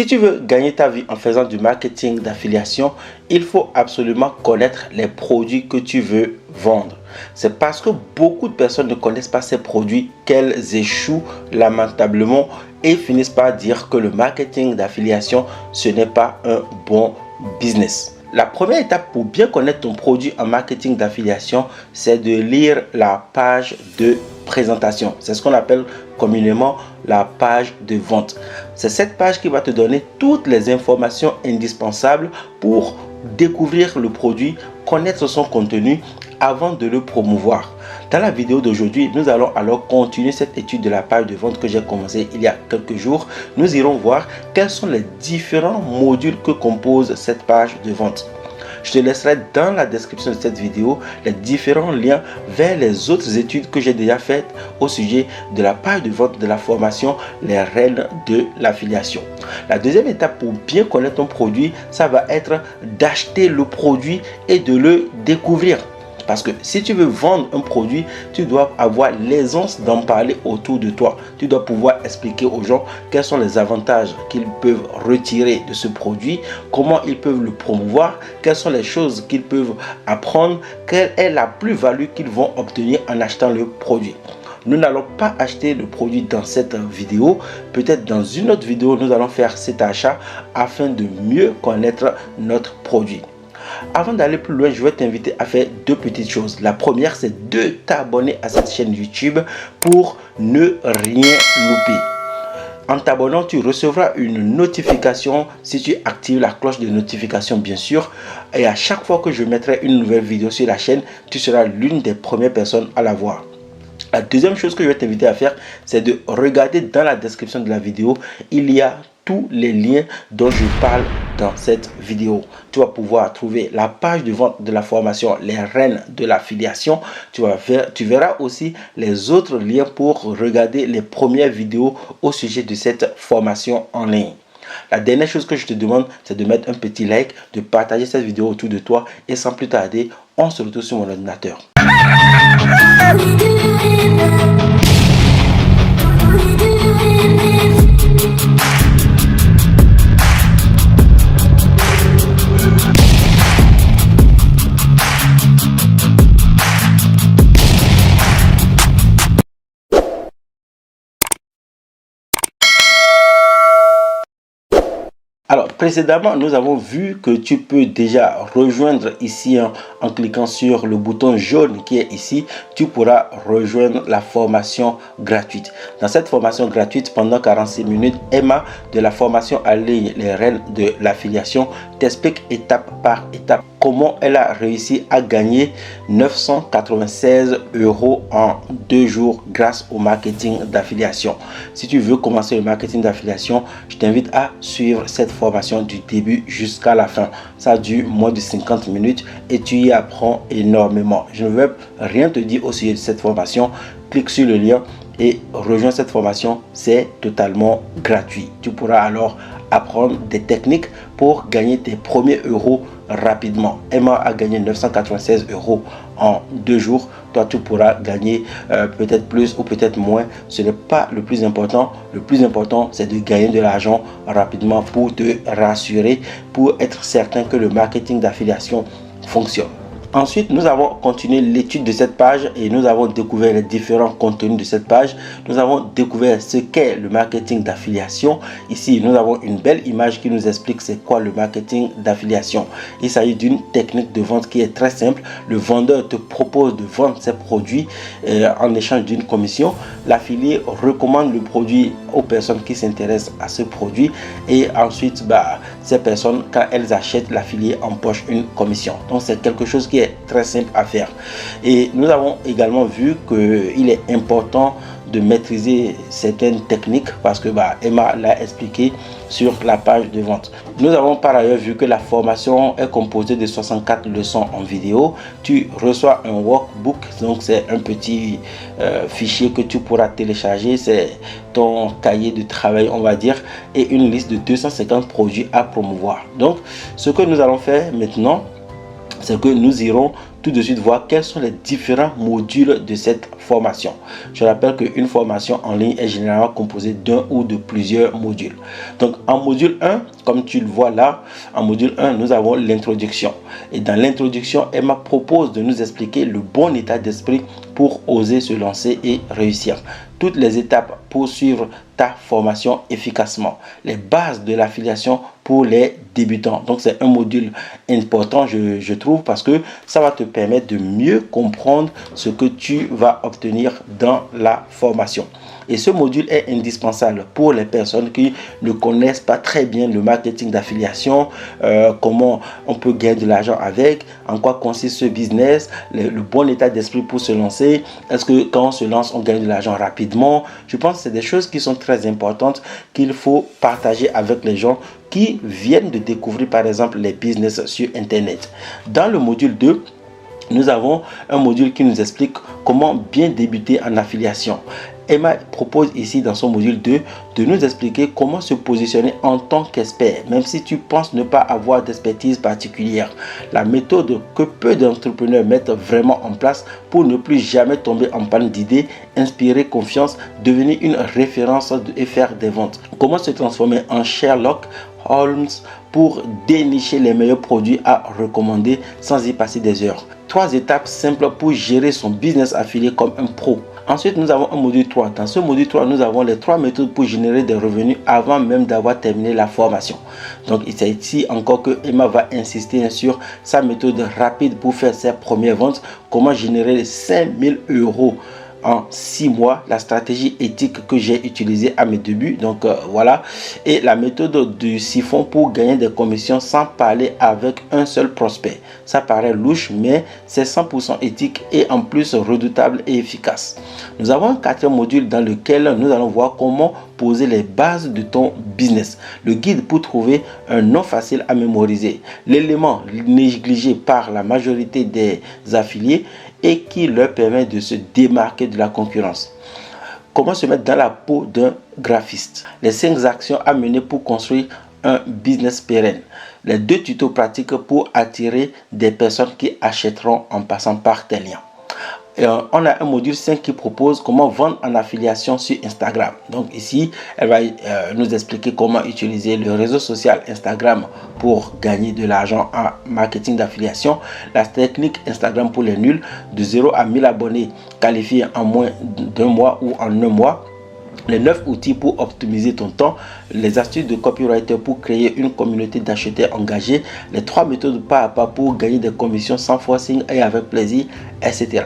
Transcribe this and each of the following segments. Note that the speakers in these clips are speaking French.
Si tu veux gagner ta vie en faisant du marketing d'affiliation, il faut absolument connaître les produits que tu veux vendre. C'est parce que beaucoup de personnes ne connaissent pas ces produits qu'elles échouent lamentablement et finissent par dire que le marketing d'affiliation, ce n'est pas un bon business. La première étape pour bien connaître ton produit en marketing d'affiliation, c'est de lire la page de présentation. C'est ce qu'on appelle communément la page de vente. C'est cette page qui va te donner toutes les informations indispensables pour découvrir le produit, connaître son contenu avant de le promouvoir. Dans la vidéo d'aujourd'hui, nous allons alors continuer cette étude de la page de vente que j'ai commencé il y a quelques jours. Nous irons voir quels sont les différents modules que compose cette page de vente. Je te laisserai dans la description de cette vidéo les différents liens vers les autres études que j'ai déjà faites au sujet de la page de vente de la formation Les Rênes de l'affiliation. La deuxième étape pour bien connaître ton produit, ça va être d'acheter le produit et de le découvrir. Parce que si tu veux vendre un produit, tu dois avoir l'aisance d'en parler autour de toi. Tu dois pouvoir expliquer aux gens quels sont les avantages qu'ils peuvent retirer de ce produit, comment ils peuvent le promouvoir, quelles sont les choses qu'ils peuvent apprendre, quelle est la plus-value qu'ils vont obtenir en achetant le produit. Nous n'allons pas acheter le produit dans cette vidéo. Peut-être dans une autre vidéo, nous allons faire cet achat afin de mieux connaître notre produit. Avant d'aller plus loin, je vais t'inviter à faire deux petites choses. La première, c'est de t'abonner à cette chaîne YouTube pour ne rien louper. En t'abonnant, tu recevras une notification si tu actives la cloche de notification, bien sûr. Et à chaque fois que je mettrai une nouvelle vidéo sur la chaîne, tu seras l'une des premières personnes à la voir. La deuxième chose que je vais t'inviter à faire, c'est de regarder dans la description de la vidéo. Il y a tous les liens dont je parle dans cette vidéo. Tu vas pouvoir trouver la page de vente de la formation Les Rênes de l'affiliation. Tu verras aussi les autres liens pour regarder les premières vidéos au sujet de cette formation en ligne. La dernière chose que je te demande, c'est de mettre un petit like, de partager cette vidéo autour de toi et sans plus tarder, on se retrouve sur mon ordinateur. Alors, précédemment, nous avons vu que tu peux déjà rejoindre ici en cliquant sur le bouton jaune qui est ici. Tu pourras rejoindre la formation gratuite. Dans cette formation gratuite, pendant 46 minutes, Emma de la formation en ligne Les Rênes de l'affiliation t'explique étape par étape comment elle a réussi à gagner 996 € en 2 jours grâce au marketing d'affiliation. Si tu veux commencer le marketing d'affiliation, je t'invite à suivre cette formation du début jusqu'à la fin. Ça dure moins de 50 minutes et tu y apprends énormément. Je ne vais rien te dire au sujet de cette formation. Clique sur le lien et rejoins cette formation. C'est totalement gratuit. Tu pourras alors apprendre des techniques pour gagner tes premiers euros rapidement. Emma a gagné 996 € en 2 jours. Toi, tu pourras gagner peut-être plus ou peut-être moins. Ce n'est pas le plus important. Le plus important, c'est de gagner de l'argent rapidement pour te rassurer, pour être certain que le marketing d'affiliation fonctionne. Ensuite, nous avons continué l'étude de cette page et nous avons découvert les différents contenus de cette page. Nous avons découvert ce qu'est le marketing d'affiliation. Ici, nous avons une belle image qui nous explique c'est quoi le marketing d'affiliation. Il s'agit d'une technique de vente qui est très simple. Le vendeur te propose de vendre ses produits en échange d'une commission. L'affilié recommande le produit aux personnes qui s'intéressent à ce produit et ensuite, ces personnes, quand elles achètent, l'affilié empoche une commission. Donc, c'est quelque chose qui est très simple à faire. Et nous avons également vu qu'il est important de maîtriser certaines techniques parce que Emma l'a expliqué sur la page de vente. Nous avons par ailleurs vu que la formation est composée de 64 leçons en vidéo. Tu reçois un workbook, donc c'est un petit fichier que tu pourras télécharger, c'est ton cahier de travail on va dire, et une liste de 250 produits à promouvoir. Donc ce que nous allons faire maintenant, c'est que nous irons tout de suite voir quels sont les différents modules de cette formation. Je rappelle qu'une formation en ligne est généralement composée d'un ou de plusieurs modules. Donc en module 1, comme tu le vois là, en module 1, nous avons l'introduction. Et dans l'introduction, Emma propose de nous expliquer le bon état d'esprit pour oser se lancer et réussir. Toutes les étapes pour suivre ta formation efficacement. Les bases de l'affiliation pour les débutants. Donc c'est un module important, je trouve, parce que ça va te permettre de mieux comprendre ce que tu vas obtenir dans la formation. Et ce module est indispensable pour les personnes qui ne connaissent pas très bien le marketing d'affiliation, comment on peut gagner de l'argent avec, en quoi consiste ce business, le bon état d'esprit pour se lancer. Est-ce que quand on se lance, on gagne de l'argent rapidement? Je pense que c'est des choses qui sont très importantes qu'il faut partager avec les gens qui viennent de découvrir par exemple les business sur Internet. Dans le module 2, nous avons un module qui nous explique comment bien débuter en affiliation. Emma propose ici dans son module 2 de nous expliquer comment se positionner en tant qu'expert, même si tu penses ne pas avoir d'expertise particulière. La méthode que peu d'entrepreneurs mettent vraiment en place pour ne plus jamais tomber en panne d'idées, inspirer confiance, devenir une référence et faire des ventes. Comment se transformer en Sherlock Holmes pour dénicher les meilleurs produits à recommander sans y passer des heures. 3 étapes simples pour gérer son business affilié comme un pro. Ensuite, nous avons un module 3. Dans ce module 3, nous avons les 3 méthodes pour générer des revenus avant même d'avoir terminé la formation. Donc, c'est ici encore que Emma va insister sur sa méthode rapide pour faire ses premières ventes. Comment générer 5000 € en 6 mois, la stratégie éthique que j'ai utilisée à mes débuts. Donc voilà, et la méthode du siphon pour gagner des commissions sans parler avec un seul prospect. Ça paraît louche, mais c'est 100% éthique et en plus redoutable et efficace. Nous avons un 4e module dans lequel nous allons voir comment poser les bases de ton business. Le guide pour trouver un nom facile à mémoriser. L'élément négligé par la majorité des affiliés et qui leur permet de se démarquer de la concurrence. Comment se mettre dans la peau d'un graphiste. Les 5 actions à mener pour construire un business pérenne. Les 2 tutos pratiques pour attirer des personnes qui achèteront en passant par tes liens. On a un module 5 qui propose comment vendre en affiliation sur Instagram. Donc ici, elle va nous expliquer comment utiliser le réseau social Instagram pour gagner de l'argent en marketing d'affiliation. La technique Instagram pour les nuls, de 0 à 1000 abonnés qualifiés en moins d'1 mois ou en 1 mois. Les 9 outils pour optimiser ton temps, les astuces de copywriter pour créer une communauté d'acheteurs engagés, les 3 méthodes pas à pas pour gagner des commissions sans forcing et avec plaisir, etc.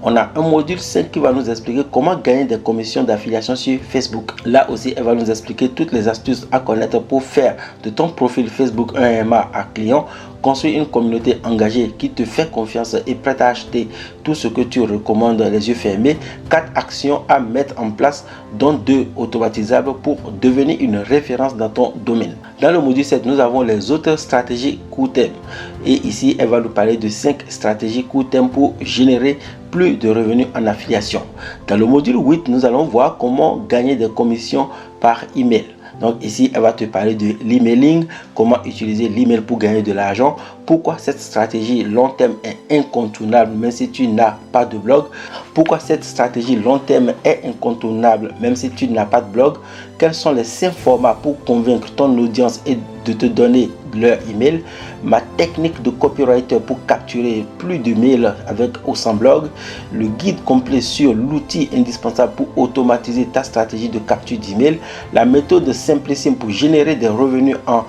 On a un module 5 qui va nous expliquer comment gagner des commissions d'affiliation sur Facebook. Là aussi, elle va nous expliquer toutes les astuces à connaître pour faire de ton profil Facebook un MA à client, construire une communauté engagée qui te fait confiance et prête à acheter tout ce que tu recommandes les yeux fermés. 4 actions à mettre en place, dont 2 automatisables pour devenir une référence dans ton domaine. Dans le module 7, nous avons les autres stratégies court terme. Et ici, elle va nous parler de 5 stratégies court terme pour générer plus de revenus en affiliation. Dans le module 8, nous allons voir comment gagner des commissions par email. Donc ici, elle va te parler de l'emailing, comment utiliser l'email pour gagner de l'argent, pourquoi cette stratégie long terme est incontournable même si tu n'as pas de blog, pourquoi cette stratégie long terme est incontournable même si tu n'as pas de blog, quels sont les 5 formats pour convaincre ton audience et de te donner leur email, ma technique de copywriter pour capturer plus de mails avec ou sans blog, le guide complet sur l'outil indispensable pour automatiser ta stratégie de capture d'email, la méthode simplissime pour générer des revenus en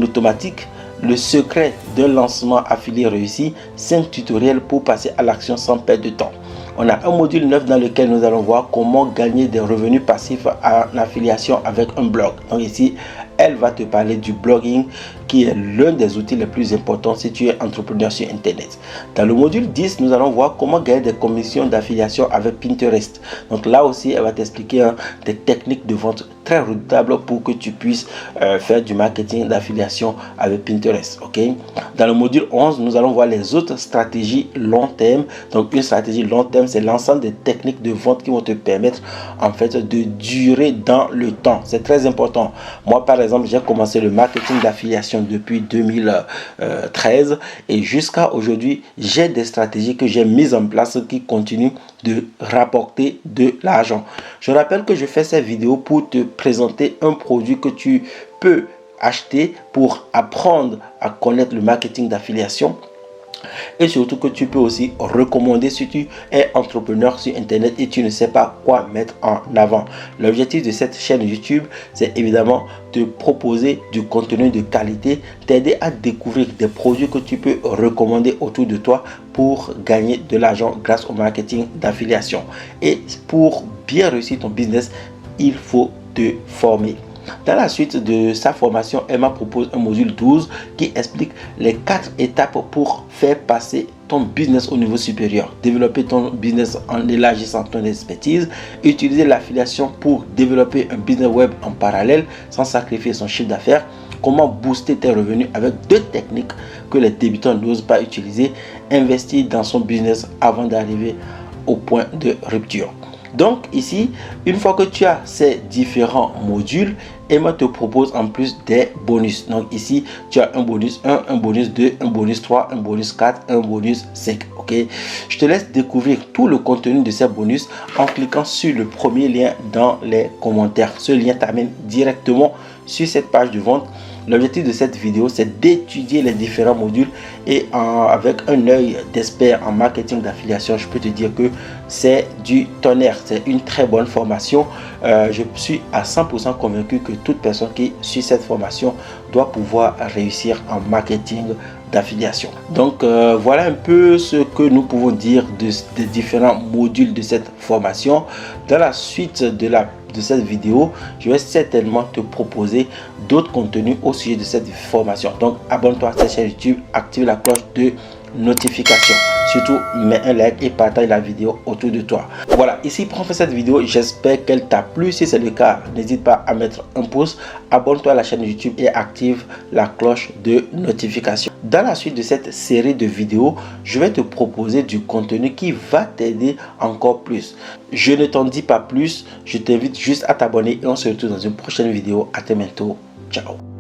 automatique, le secret d'un lancement affilié réussi, 5 tutoriels pour passer à l'action sans perdre de temps. On a un module 9 dans lequel nous allons voir comment gagner des revenus passifs en affiliation avec un blog. Donc ici, elle va te parler du blogging qui est l'un des outils les plus importants si tu es entrepreneur sur Internet. Dans le module 10, nous allons voir comment gagner des commissions d'affiliation avec Pinterest. Donc là aussi, elle va t'expliquer des techniques de vente très redoutables pour que tu puisses faire du marketing d'affiliation avec Pinterest. Ok. Dans le module 11, nous allons voir les autres stratégies long terme. Donc une stratégie long terme, c'est l'ensemble des techniques de vente qui vont te permettre en fait de durer dans le temps. C'est très important. Moi, par exemple, j'ai commencé le marketing d'affiliation depuis 2013 et jusqu'à aujourd'hui, j'ai des stratégies que j'ai mises en place qui continuent de rapporter de l'argent. Je rappelle que je fais ces vidéos pour te présenter un produit que tu peux acheter pour apprendre à connaître le marketing d'affiliation. Et surtout que tu peux aussi recommander si tu es entrepreneur sur internet et tu ne sais pas quoi mettre en avant. L'objectif de cette chaîne YouTube, c'est évidemment de proposer du contenu de qualité, t'aider à découvrir des produits que tu peux recommander autour de toi pour gagner de l'argent grâce au marketing d'affiliation. Et pour bien réussir ton business, il faut te former. Dans la suite de sa formation, Emma propose un module 12 qui explique les 4 étapes pour faire passer ton business au niveau supérieur. Développer ton business en élargissant ton expertise, utiliser l'affiliation pour développer un business web en parallèle sans sacrifier son chiffre d'affaires, comment booster tes revenus avec 2 techniques que les débutants n'osent pas utiliser, investir dans son business avant d'arriver au point de rupture. Donc ici, une fois que tu as ces différents modules, Emma te propose en plus des bonus. Donc ici, tu as un bonus 1, un bonus 2, un bonus 3, un bonus 4, un bonus 5. Ok, je te laisse découvrir tout le contenu de ces bonus en cliquant sur le premier lien dans les commentaires. Ce lien t'amène directement sur cette page de vente. L'objectif de cette vidéo, c'est d'étudier les différents modules et avec un œil d'expert en marketing d'affiliation, je peux te dire que c'est du tonnerre. C'est une très bonne formation. Je suis à 100% convaincu que toute personne qui suit cette formation doit pouvoir réussir en marketing d'affiliation. Donc voilà un peu ce que nous pouvons dire des différents modules de cette formation. Dans la suite de cette vidéo, je vais certainement te proposer d'autres contenus au sujet de cette formation. Donc abonne-toi à cette chaîne YouTube, active la cloche de notification. Surtout mets un like et partage la vidéo autour de toi. Voilà, ici pour faire cette vidéo, j'espère qu'elle t'a plu. Si c'est le cas, n'hésite pas à mettre un pouce, abonne-toi à la chaîne YouTube et active la cloche de notification. Dans la suite de cette série de vidéos, je vais te proposer du contenu qui va t'aider encore plus. Je ne t'en dis pas plus, je t'invite juste à t'abonner et on se retrouve dans une prochaine vidéo. À très bientôt, ciao.